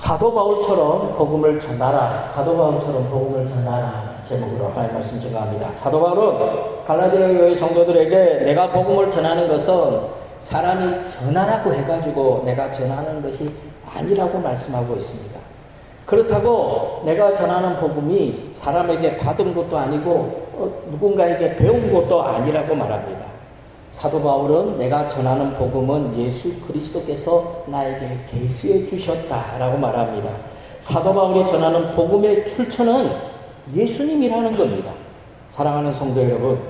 사도 바울처럼 복음을 전하라. 사도 바울처럼 복음을 전하라. 제목으로 하나님 말씀 전합니다. 사도 바울은 갈라디아 교회 성도들에게 내가 복음을 전하는 것은 사람이 전하라고 해가지고 내가 전하는 것이 아니라고 말씀하고 있습니다. 그렇다고 내가 전하는 복음이 사람에게 받은 것도 아니고 누군가에게 배운 것도 아니라고 말합니다. 사도 바울은 내가 전하는 복음은 예수 그리스도께서 나에게 계시해 주셨다라고 말합니다. 사도 바울이 전하는 복음의 출처는 예수님이라는 겁니다. 사랑하는 성도 여러분,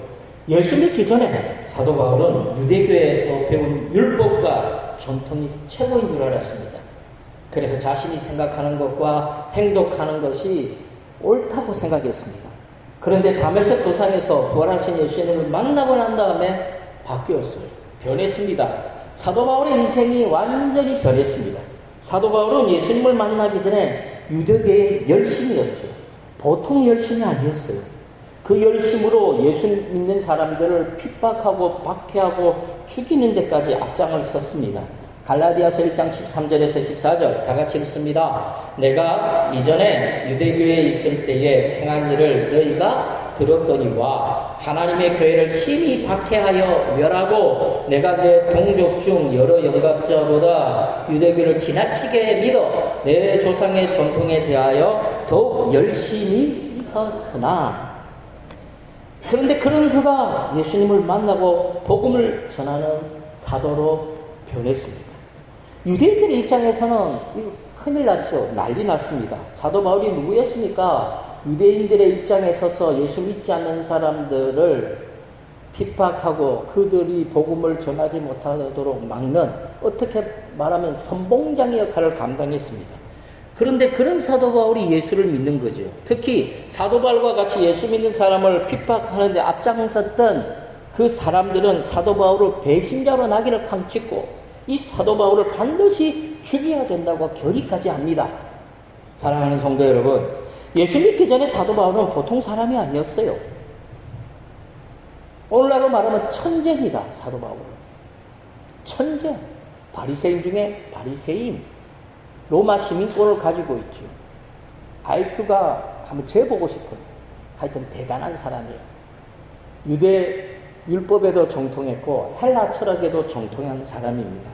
예수 믿기 전에 사도 바울은 유대교회에서 배운 율법과 전통이 최고인 줄 알았습니다. 그래서 자신이 생각하는 것과 행동하는 것이 옳다고 생각했습니다. 그런데 다메섹 도상에서 부활하신 예수님을 만나고 난 다음에 바뀌었어요. 변했습니다. 사도 바울의 인생이 완전히 변했습니다. 사도 바울은 예수님을 만나기 전에 유대교의 열심이었죠. 보통 열심이 아니었어요. 그 열심으로 예수 믿는 사람들을 핍박하고 박해하고 죽이는 데까지 앞장을 섰습니다. 갈라디아서 1장 13절에서 14절 다 같이 읽습니다. 내가 이전에 유대교회에 있을 때에 행한 일을 너희가 들었거니와 하나님의 교회를 심히 박해하여 멸하고 내가 내 동족 중 여러 영갑자보다 유대교를 지나치게 믿어 내 조상의 전통에 대하여 더욱 열심히 있었으나, 그런데 그런 그가 예수님을 만나고 복음을 전하는 사도로 변했습니다. 유대인들의 입장에서는 이거 큰일 났죠. 난리 났습니다. 사도 바울이 누구였습니까? 유대인들의 입장에 서서 예수 믿지 않는 사람들을 핍박하고 그들이 복음을 전하지 못하도록 막는, 어떻게 말하면 선봉장의 역할을 감당했습니다. 그런데 그런 사도 바울이 예수를 믿는 거죠. 특히 사도 바울과 같이 예수 믿는 사람을 핍박하는데 앞장섰던 그 사람들은 사도 바울을 배신자로 낙인을 쾅 찍고 이 사도 바울을 반드시 죽여야 된다고 결의까지 합니다. 사랑하는 성도 여러분, 예수 믿기 전에 사도 바울은 보통 사람이 아니었어요. 오늘날로 말하면 천재입니다. 사도 바울은 천재, 바리새인 중에 바리새인, 로마 시민권을 가지고 있죠. IQ가 한번 재보고 싶어요. 하여튼 대단한 사람이에요. 유대 율법에도 정통했고 헬라 철학에도 정통한 사람입니다.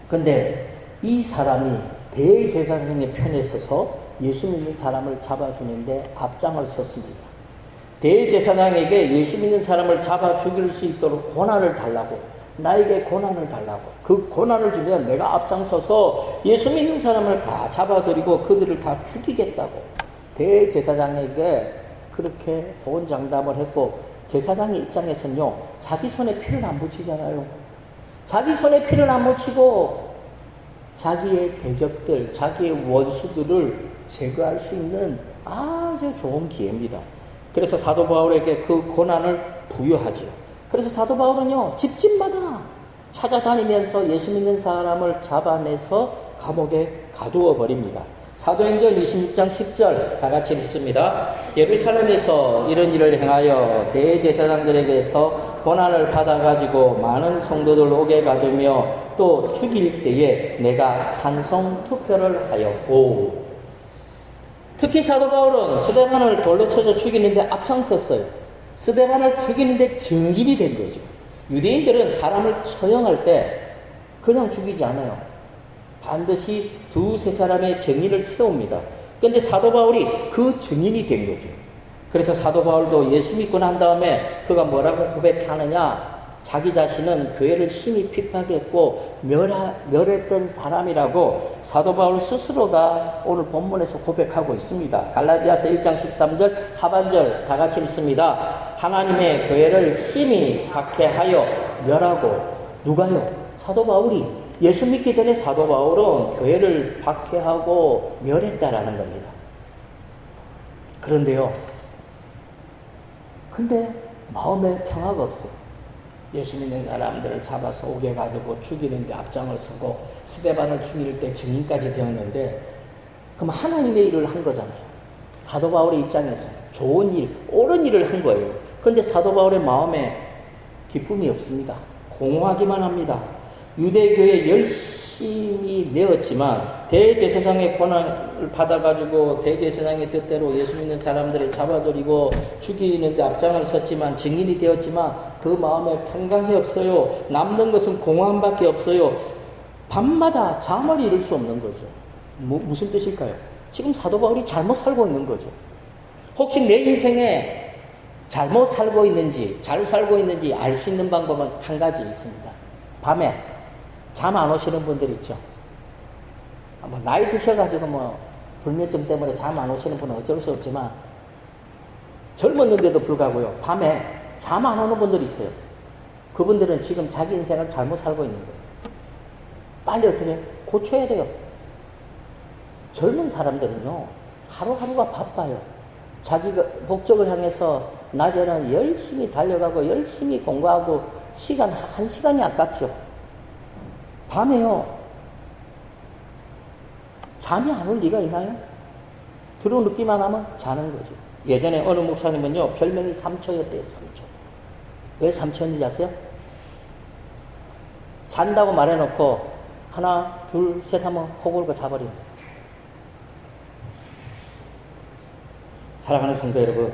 그런데 이 사람이 대제사장의 편에 서서 예수 믿는 사람을 잡아주는데 앞장을 섰습니다. 대제사장에게 예수 믿는 사람을 잡아 죽일 수 있도록 권한을 달라고, 나에게 권한을 달라고, 그 권한을 주면 내가 앞장서서 예수 믿는 사람을 다 잡아들이고 그들을 다 죽이겠다고 대제사장에게 그렇게 호언장담을 했고, 제사장의 입장에서는요, 자기 손에 피를 안 묻히잖아요. 자기 손에 피를 안 묻히고 자기의 대적들, 자기의 원수들을 제거할 수 있는 아주 좋은 기회입니다. 그래서 사도 바울에게 그 권한을 부여하죠. 그래서 사도 바울은요, 집집마다 찾아다니면서 예수 믿는 사람을 잡아내서 감옥에 가두어 버립니다. 사도행전 26장 10절 다 같이 읽습니다. 예루살렘에서 이런 일을 행하여 대제사장들에게서 권한을 받아가지고 많은 성도들 오게 가두며 또 죽일 때에 내가 찬송 투표를 하였고, 특히 사도 바울은 스데반을 돌로 쳐서 죽이는데 앞장섰어요. 스데반을 죽이는데 증인이 된 거죠. 유대인들은 사람을 처형할 때 그냥 죽이지 않아요. 반드시 두세 사람의 증인을 세웁니다. 그런데 사도 바울이 그 증인이 된 거죠. 그래서 사도 바울도 예수 믿고 난 다음에 그가 뭐라고 고백하느냐, 자기 자신은 교회를 심히 핍박했고 멸했던 사람이라고 사도 바울 스스로가 오늘 본문에서 고백하고 있습니다. 갈라디아서 1장 13절 하반절 다 같이 읽습니다. 하나님의 교회를 심히 박해하여 멸하고, 누가요? 사도 바울이. 예수 믿기 전에 사도 바울은 교회를 박해하고 멸했다라는 겁니다. 그런데요, 근데 마음에 평화가 없어요. 예수 믿는 사람들을 잡아서 옥에 가두고 죽이는데 앞장을 서고 스데반을 죽일 때 증인까지 되었는데, 그럼 하나님의 일을 한 거잖아요. 사도 바울의 입장에서 좋은 일, 옳은 일을 한 거예요. 그런데 사도 바울의 마음에 기쁨이 없습니다. 공허하기만 합니다. 유대교에 열심히 매었지만 대제사장의 권한을 받아가지고 대제사장의 뜻대로 예수 믿는 사람들을 잡아들이고 죽이는데 앞장을 섰지만 증인이 되었지만 그 마음에 평강이 없어요. 남는 것은 공허함밖에 없어요. 밤마다 잠을 이룰 수 없는 거죠. 무슨 뜻일까요? 지금 사도 바울이 잘못 살고 있는 거죠. 혹시 내 인생에 잘못 살고 있는지 잘 살고 있는지 알 수 있는 방법은 한 가지 있습니다. 밤에 잠 안 오시는 분들 있죠. 나이 드셔가지고 불면증 때문에 잠 안 오시는 분은 어쩔 수 없지만 젊었는데도 불구하고요. 밤에 잠 안 오는 분들이 있어요. 그분들은 지금 자기 인생을 잘못 살고 있는 거예요. 빨리 어떻게 고쳐야 돼요. 젊은 사람들은요. 하루하루가 바빠요. 자기가 목적을 향해서 낮에는 열심히 달려가고 열심히 공부하고 한 시간이 아깝죠. 밤에요. 잠이 안 올 리가 있나요? 들어 눕기만 하면 자는 거죠. 예전에 어느 목사님은요. 별명이 삼초였대요. 삼초. 왜 삼초였는지 아세요? 잔다고 말해놓고 하나 둘 셋 하면 코 골고 자버립니다. 사랑하는 성도 여러분,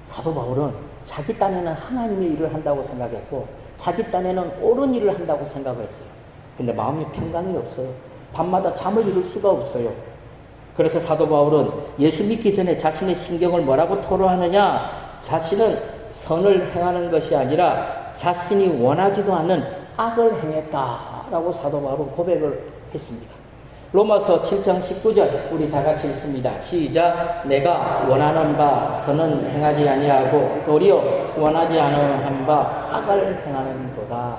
사도 바울은 자기 딴에는 하나님의 일을 한다고 생각했고 자기 딴에는 옳은 일을 한다고 생각했어요. 근데 마음에 평강이 없어요. 밤마다 잠을 이룰 수가 없어요. 그래서 사도 바울은 예수 믿기 전에 자신의 심경을 뭐라고 토로하느냐? 자신은 선을 행하는 것이 아니라 자신이 원하지도 않는 악을 행했다라고 사도 바울은 고백을 했습니다. 로마서 7장 19절 우리 다 같이 읽습니다. 시작. 내가 원하는 바 선은 행하지 아니하고 도리어 원하지 않은 바 악을 행하는도다.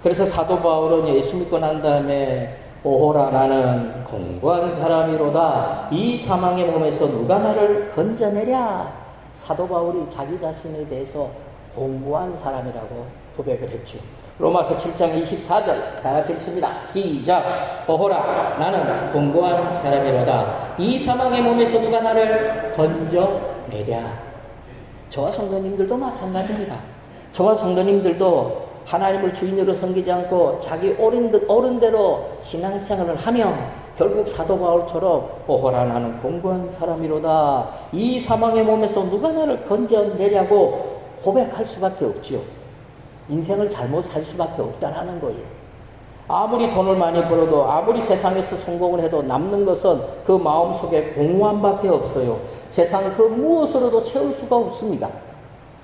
그래서 사도 바울은 예수 믿고 난 다음에 오호라 나는 공고한 사람이로다. 이 사망의 몸에서 누가 나를 건져내랴. 사도 바울이 자기 자신에 대해서 공고한 사람이라고 고백을 했죠. 로마서 7장 24절 다 같이 읽습니다. 시작. 보호라 나는 공고한 사람이로다. 이 사망의 몸에서 누가 나를 건져내랴. 저와 성도님들도 마찬가지입니다. 저와 성도님들도 하나님을 주인으로 섬기지 않고 자기 옳은 대로 신앙생활을 하며 결국 사도 바울처럼 보호라 나는 공고한 사람이로다. 이 사망의 몸에서 누가 나를 건져내냐고 고백할 수밖에 없지요. 인생을 잘못 살 수밖에 없다라는 거예요. 아무리 돈을 많이 벌어도 아무리 세상에서 성공을 해도 남는 것은 그 마음속에 공허함밖에 없어요. 세상 그 무엇으로도 채울 수가 없습니다.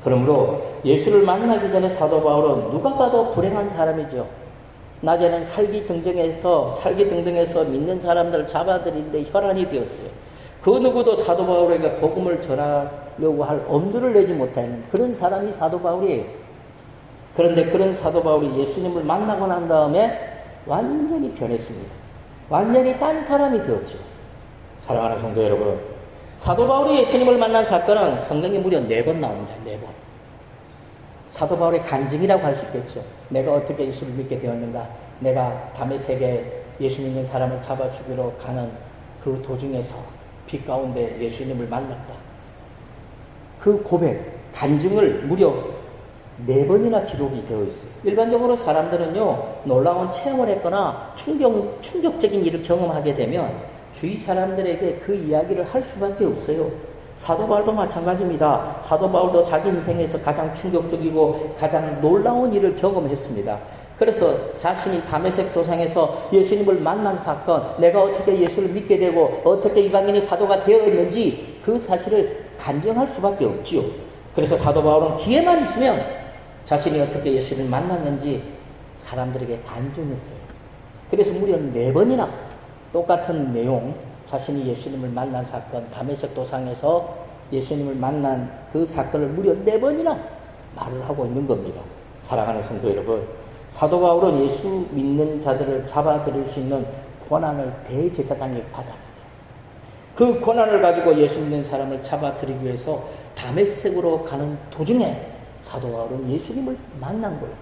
그러므로 예수를 만나기 전에 사도 바울은 누가 봐도 불행한 사람이죠. 낮에는 살기 등등해서 믿는 사람들을 잡아들이는데 혈안이 되었어요. 그 누구도 사도 바울에게 복음을 전하려고 할 엄두를 내지 못하는 그런 사람이 사도 바울이에요. 그런데 그런 사도 바울이 예수님을 만나고 난 다음에 완전히 변했습니다. 완전히 딴 사람이 되었죠. 사랑하는 성도 여러분, 사도 바울이 예수님을 만난 사건은 성경에 무려 4번 나옵니다. 4번. 사도 바울의 간증이라고 할 수 있겠죠. 내가 어떻게 예수를 믿게 되었는가. 내가 다메섹에 예수 믿는 사람을 잡아 죽이러 가는 그 도중에서 빛 가운데 예수님을 만났다. 그 고백, 간증을 무려 4번이나 기록이 되어 있어요. 일반적으로 사람들은요, 놀라운 체험을 했거나 충격적인 일을 경험하게 되면 주위 사람들에게 그 이야기를 할 수밖에 없어요. 사도 바울도 마찬가지입니다. 사도 바울도 자기 인생에서 가장 충격적이고 가장 놀라운 일을 경험했습니다. 그래서 자신이 다메섹 도상에서 예수님을 만난 사건, 내가 어떻게 예수를 믿게 되고 어떻게 이방인의 사도가 되었는지 그 사실을 간증할 수밖에 없지요. 그래서 사도 바울은 기회만 있으면 자신이 어떻게 예수를 만났는지 사람들에게 간증했어요. 그래서 무려 4번이나 똑같은 내용, 자신이 예수님을 만난 사건, 다메섹 도상에서 예수님을 만난 그 사건을 무려 4번이나 말을 하고 있는 겁니다. 사랑하는 성도 여러분, 사도 바울은 예수 믿는 자들을 잡아들일 수 있는 권한을 대제사장이 받았어요. 그 권한을 가지고 예수 믿는 사람을 잡아들이기 위해서 다메섹으로 가는 도중에 사도 바울은 예수님을 만난 거예요.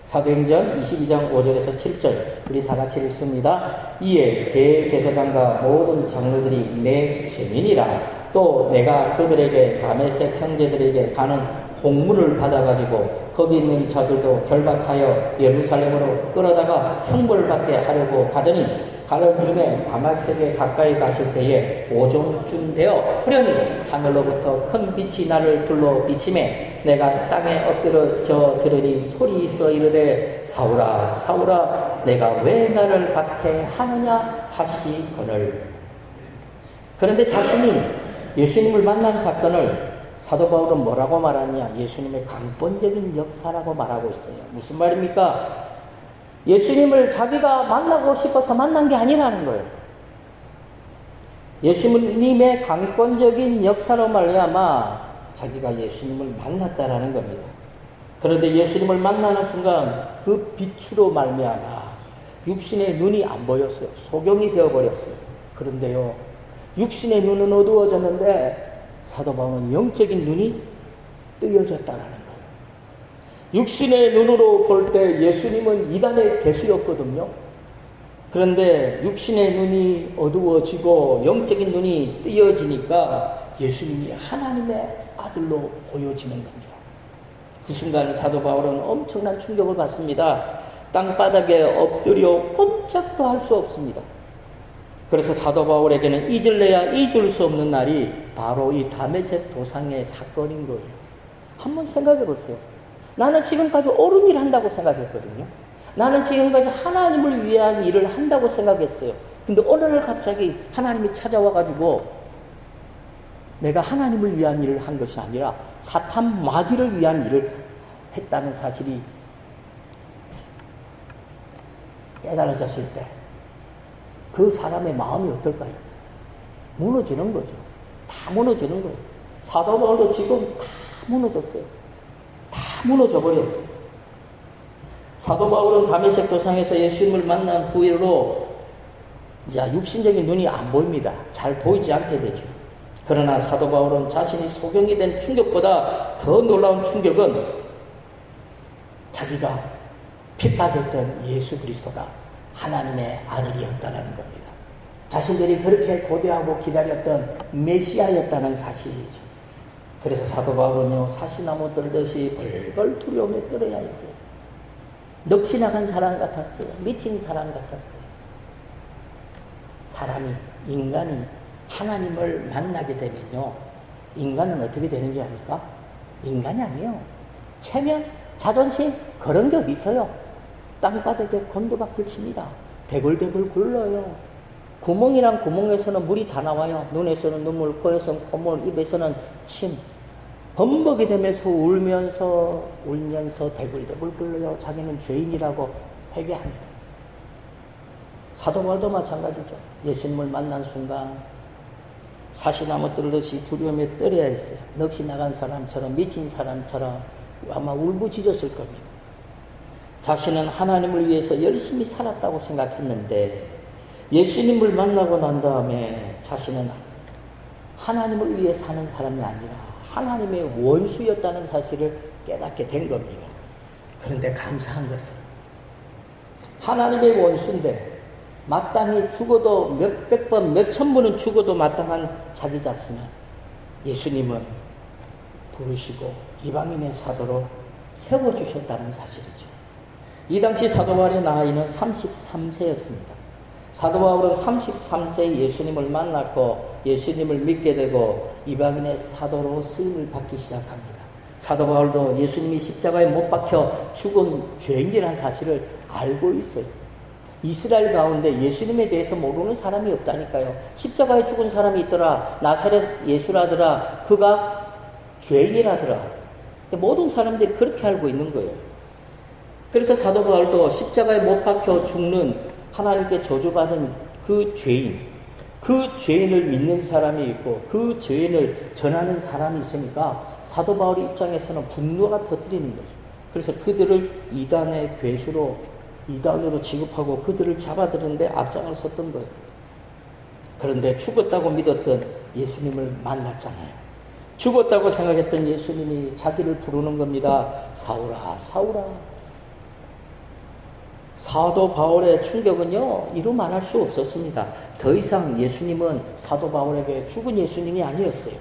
사도행전 22장 5절에서 7절 우리 다 같이 읽습니다. 이에 대제사장과 모든 장로들이 내 증인이라. 또 내가 그들에게 다메섹 형제들에게 가는 공문을 받아가지고 거기 있는 자들도 결박하여 예루살렘으로 끌어다가 형벌을 받게 하려고 가더니 가는 중에 다마섹에 가까이 갔을 때에 오종쯤 되어 호련히 하늘로부터 큰 빛이 나를 둘러 비치매 내가 땅에 엎드러져 들으니 소리 있어 이르되 사울아 사울아 내가 왜 나를 박해하느냐 하시거늘. 그런데 자신이 예수님을 만난 사건을 사도 바울은 뭐라고 말하느냐? 예수님의 강권적인 역사라고 말하고 있어요. 무슨 말입니까? 예수님을 자기가 만나고 싶어서 만난 게 아니라는 거예요. 예수님의 강권적인 역사로 말미암아 자기가 예수님을 만났다라는 겁니다. 그런데 예수님을 만나는 순간 그 빛으로 말미암아 육신의 눈이 안 보였어요. 소경이 되어버렸어요. 그런데요, 육신의 눈은 어두워졌는데 사도 바울은 영적인 눈이 뜨여졌다라는 거예요. 육신의 눈으로 볼 때 예수님은 이단의 괴수였거든요. 그런데 육신의 눈이 어두워지고 영적인 눈이 뜨여지니까 예수님이 하나님의 아들로 보여지는 겁니다. 그 순간 사도 바울은 엄청난 충격을 받습니다. 땅바닥에 엎드려 꼼짝도 할 수 없습니다. 그래서 사도 바울에게는 잊을래야 잊을 수 없는 날이 바로 이 다메섹 도상의 사건인 거예요. 한번 생각해 보세요. 나는 지금까지 옳은 일을 한다고 생각했거든요. 나는 지금까지 하나님을 위한 일을 한다고 생각했어요. 근데 어느 날 갑자기 하나님이 찾아와가지고 내가 하나님을 위한 일을 한 것이 아니라 사탄 마귀를 위한 일을 했다는 사실이 깨달아졌을 때 그 사람의 마음이 어떨까요? 무너지는 거죠. 다 무너지는 거예요. 사도 바울도 지금 다 무너졌어요. 다 무너져 버렸어요. 사도 바울은 다메섹 도상에서 예수님을 만난 후로 이제 육신적인 눈이 안 보입니다. 잘 보이지 않게 되죠. 그러나 사도 바울은 자신이 소경이 된 충격보다 더 놀라운 충격은 자기가 핍박했던 예수 그리스도가 하나님의 아들이었다는 겁니다. 자신들이 그렇게 고대하고 기다렸던 메시아였다는 사실이죠. 그래서 사도 바울은요, 사시나무 떨듯이 벌벌 두려움에 떨어야 했어요. 넋이 나간 사람 같았어요. 미친 사람 같았어요. 사람이, 인간이 하나님을 만나게 되면요, 인간은 어떻게 되는지 압니까? 인간이 아니에요. 체면, 자존심, 그런 게 어디 있어요? 땅바닥에 곤두박질 칩니다. 대굴대굴 굴러요. 구멍이란 구멍에서는 물이 다 나와요. 눈에서는 눈물, 코에서는 콧물, 입에서는 침. 범벅이 되면서 울면서 대굴대굴 굴러요. 자기는 죄인이라고 회개합니다. 사도 바울도 마찬가지죠. 예수님을 만난 순간 사시나무 떨듯이 두려움에 떨어야 했어요. 넋이 나간 사람처럼, 미친 사람처럼 아마 울부짖었을 겁니다. 자신은 하나님을 위해서 열심히 살았다고 생각했는데 예수님을 만나고 난 다음에 자신은 하나님을 위해 사는 사람이 아니라 하나님의 원수였다는 사실을 깨닫게 된 겁니다. 그런데 감사한 것은 하나님의 원수인데 마땅히 죽어도 몇백 번, 몇천 번은 죽어도 마땅한 자기 자신은 예수님은 부르시고 이방인의 사도로 세워주셨다는 사실이죠. 이 당시 사도 바울의 나이는 33세였습니다. 사도 바울은 33세에 예수님을 만났고 예수님을 믿게 되고 이방인의 사도로 쓰임을 받기 시작합니다. 사도 바울도 예수님이 십자가에 못 박혀 죽은 죄인이라는 사실을 알고 있어요. 이스라엘 가운데 예수님에 대해서 모르는 사람이 없다니까요. 십자가에 죽은 사람이 있더라. 나사렛 예수라더라. 그가 죄인이라더라. 모든 사람들이 그렇게 알고 있는 거예요. 그래서 사도 바울도 십자가에 못 박혀 죽는 하나님께 저주받은 그 죄인을 믿는 사람이 있고 그 죄인을 전하는 사람이 있으니까 사도 바울의 입장에서는 분노가 터뜨리는 거죠. 그래서 그들을 이단의 괴수로 이단으로 취급하고 그들을 잡아들이는데 앞장을 섰던 거예요. 그런데 죽었다고 믿었던 예수님을 만났잖아요. 죽었다고 생각했던 예수님이 자기를 부르는 겁니다. 사울아, 사울아. 사도 바울의 충격은요, 이루 말할 수 없었습니다. 더 이상 예수님은 사도 바울에게 죽은 예수님이 아니었어요.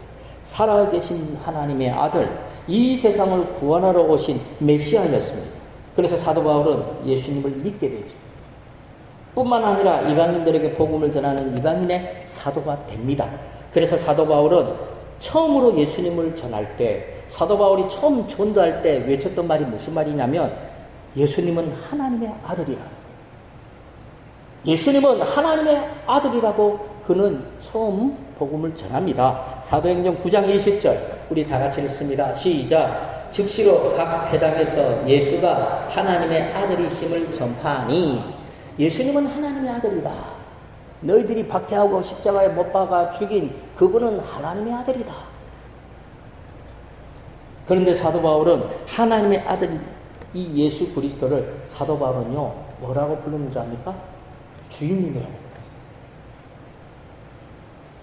살아계신 하나님의 아들, 이 세상을 구원하러 오신 메시아였습니다. 그래서 사도 바울은 예수님을 믿게 되죠. 뿐만 아니라 이방인들에게 복음을 전하는 이방인의 사도가 됩니다. 그래서 사도 바울은 처음으로 예수님을 전할 때, 사도 바울이 처음 전도할 때 외쳤던 말이 무슨 말이냐면 예수님은 하나님의 아들이라는 거예요. 예수님은 하나님의 아들이라고 그는 처음 복음을 전합니다. 사도행전 9장 20절 우리 다 같이 읽습니다. 시작. 즉시로 각 회당에서 예수가 하나님의 아들이심을 전파하니, 예수님은 하나님의 아들이다. 너희들이 박해하고 십자가에 못 박아 죽인 그분은 하나님의 아들이다. 그런데 사도 바울은 하나님의 아들 이 예수 그리스도를 사도 바울은요 뭐라고 부르는 줄 압니까? 주인님이라고 불렀어요.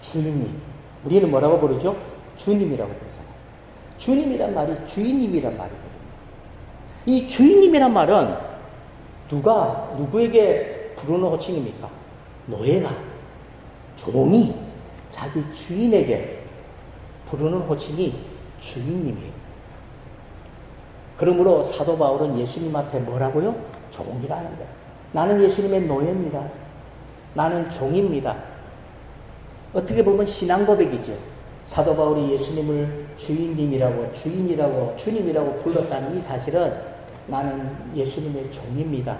주인님. 우리는 뭐라고 부르죠? 주님이라고 부르잖아요. 주님이란 말이 주인님이란 말이거든요. 이 주인님이란 말은 누구에게 부르는 호칭입니까? 노예가, 종이 자기 주인에게 부르는 호칭이 주인님이에요. 그러므로 사도 바울은 예수님 앞에 뭐라고요? 종이라는 거예요. 나는 예수님의 노예입니다. 나는 종입니다. 어떻게 보면 신앙 고백이죠. 사도 바울이 예수님을 주인님이라고, 주인이라고, 주님이라고 불렀다는 이 사실은 나는 예수님의 종입니다.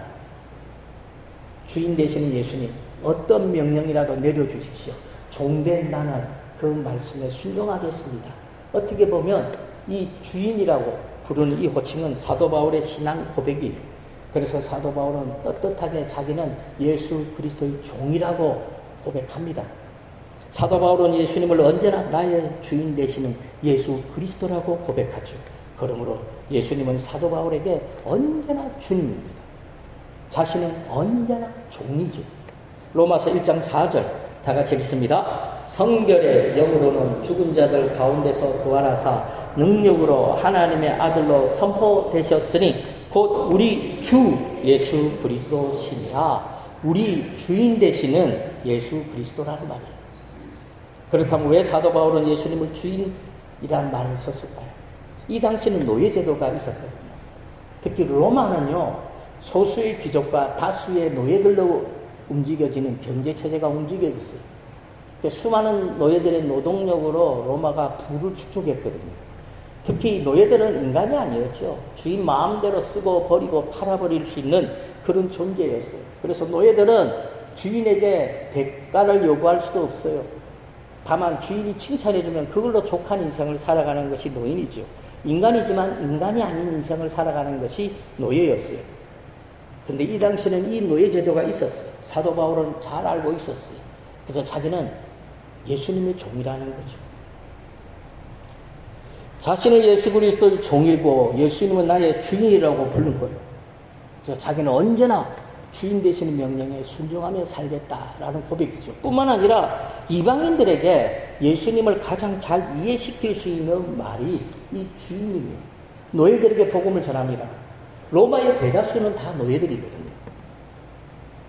주인 되시는 예수님, 어떤 명령이라도 내려주십시오. 종된 나는 그 말씀에 순종하겠습니다. 어떻게 보면 이 주인이라고 부르는 이 호칭은 사도 바울의 신앙 고백이에요. 그래서 사도 바울은 떳떳하게 자기는 예수 그리스도의 종이라고 고백합니다. 사도 바울은 예수님을 언제나 나의 주인 되시는 예수 그리스도라고 고백하죠. 그러므로 예수님은 사도 바울에게 언제나 주님입니다. 자신은 언제나 종이죠. 로마서 1장 4절 다 같이 읽습니다. 성결의 영으로는 죽은 자들 가운데서 부활하사 능력으로 하나님의 아들로 선포되셨으니 곧 우리 주 예수 그리스도시니라. 우리 주인 되시는 예수 그리스도라는 말이에요. 그렇다면 왜 사도 바울은 예수님을 주인이라는 말을 썼을까요? 이 당시에는 노예제도가 있었거든요. 특히 로마는요, 소수의 귀족과 다수의 노예들로 움직여지는 경제체제가 움직여졌어요. 수많은 노예들의 노동력으로 로마가 부를 축적했거든요. 특히 노예들은 인간이 아니었죠. 주인 마음대로 쓰고 버리고 팔아버릴 수 있는 그런 존재였어요. 그래서 노예들은 주인에게 대가를 요구할 수도 없어요. 다만 주인이 칭찬해주면 그걸로 족한 인생을 살아가는 것이 노인이죠. 인간이지만 인간이 아닌 인생을 살아가는 것이 노예였어요. 근데 이 당시에는 이 노예제도가 있었어요. 사도 바울은 잘 알고 있었어요. 그래서 자기는 예수님의 종이라는 거죠. 자신을 예수 그리스도의 종이고 예수님은 나의 주인이라고 부른 거예요. 그래서 자기는 언제나 주인 되시는 명령에 순종하며 살겠다라는 고백이죠. 뿐만 아니라 이방인들에게 예수님을 가장 잘 이해시킬 수 있는 말이 이 주인님이에요. 노예들에게 복음을 전합니다. 로마의 대다수는 다 노예들이거든요.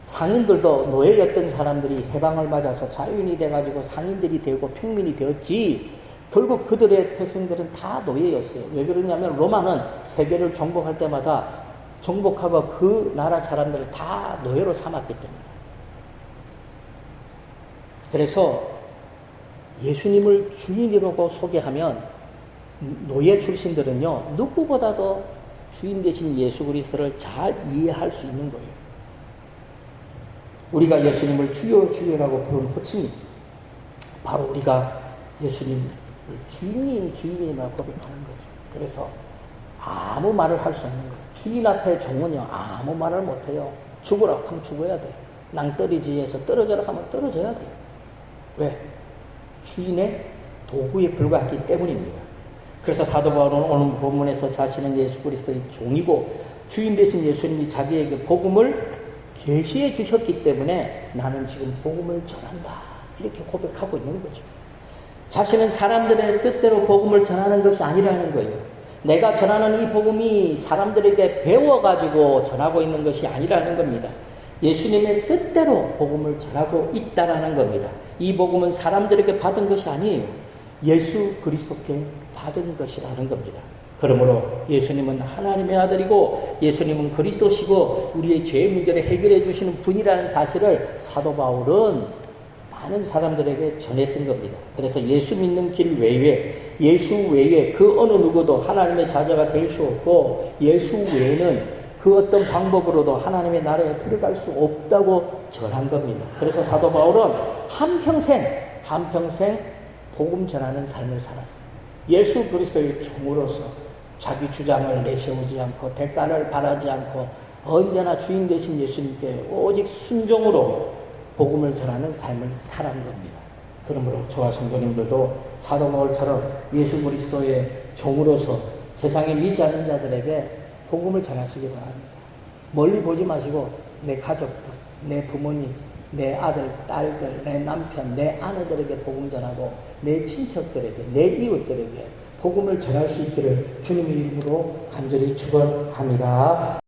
상인들도 노예였던 사람들이 해방을 맞아서 자유인이 돼가지고 상인들이 되고 평민이 되었지, 결국 그들의 태생들은 다 노예였어요. 왜 그러냐면 로마는 세계를 정복할 때마다 정복하고 그 나라 사람들을 다 노예로 삼았기 때문에. 그래서 예수님을 주인이라고 소개하면 노예 출신들은요, 누구보다도 주인 되신 예수 그리스도를 잘 이해할 수 있는 거예요. 우리가 예수님을 주여 주여라고 부르는 호칭이 바로 우리가 예수님을 주인이라고 고백하는 거죠. 그래서 아무 말을 할 수 없는 거예요. 주인 앞에 종은요, 아무 말을 못해요. 죽으라고 하면 죽어야 돼. 낭떠러지에서 떨어져라 하면 떨어져야 돼. 왜? 주인의 도구에 불과하기 때문입니다. 그래서 사도 바울은 오늘 본문에서 자신은 예수 그리스도의 종이고 주인 되신 예수님이 자기에게 복음을 계시해 주셨기 때문에 나는 지금 복음을 전한다, 이렇게 고백하고 있는 거죠. 자신은 사람들의 뜻대로 복음을 전하는 것이 아니라는 거예요. 내가 전하는 이 복음이 사람들에게 배워가지고 전하고 있는 것이 아니라는 겁니다. 예수님의 뜻대로 복음을 전하고 있다라는 겁니다. 이 복음은 사람들에게 받은 것이 아니에요. 예수 그리스도께 받은 것이라는 겁니다. 그러므로 예수님은 하나님의 아들이고 예수님은 그리스도시고 우리의 죄 문제를 해결해 주시는 분이라는 사실을 사도 바울은 많은 사람들에게 전했던 겁니다. 그래서 예수 믿는 길 외에, 예수 외에 그 어느 누구도 하나님의 자녀가 될 수 없고 예수 외에는 그 어떤 방법으로도 하나님의 나라에 들어갈 수 없다고 전한 겁니다. 그래서 사도 바울은 한평생 복음 전하는 삶을 살았어요. 예수 그리스도의 종으로서 자기 주장을 내세우지 않고 대가를 바라지 않고 언제나 주인 되신 예수님께 오직 순종으로 복음을 전하는 삶을 살아간 겁니다. 그러므로 저와 성도님들도 사도 바울처럼 예수 그리스도의 종으로서 세상에 믿지 않는 자들에게 복음을 전하시기 바랍니다. 멀리 보지 마시고 내 가족들, 내 부모님, 내 아들, 딸들, 내 남편, 내 아내들에게 복음 전하고 내 친척들에게, 내 이웃들에게 복음을 전할 수 있기를 주님의 이름으로 간절히 축원합니다.